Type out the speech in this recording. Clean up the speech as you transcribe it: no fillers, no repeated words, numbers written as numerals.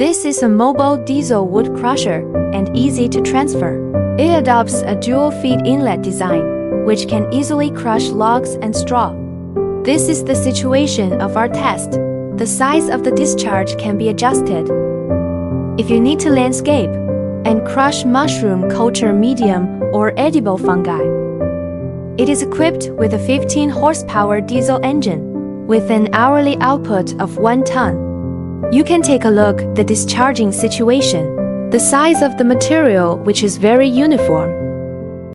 This is a mobile diesel wood crusher and easy to transfer. It adopts a dual feed inlet design, which can easily crush logs and straw. This is the situation of our test. The size of the discharge can be adjusted. If you need to landscape and crush mushroom culture medium or edible fungi. It is equipped with a 15 horsepower diesel engine with an hourly output of 1 ton. You can take a look at the discharging situation. The size of the material, which is very uniform.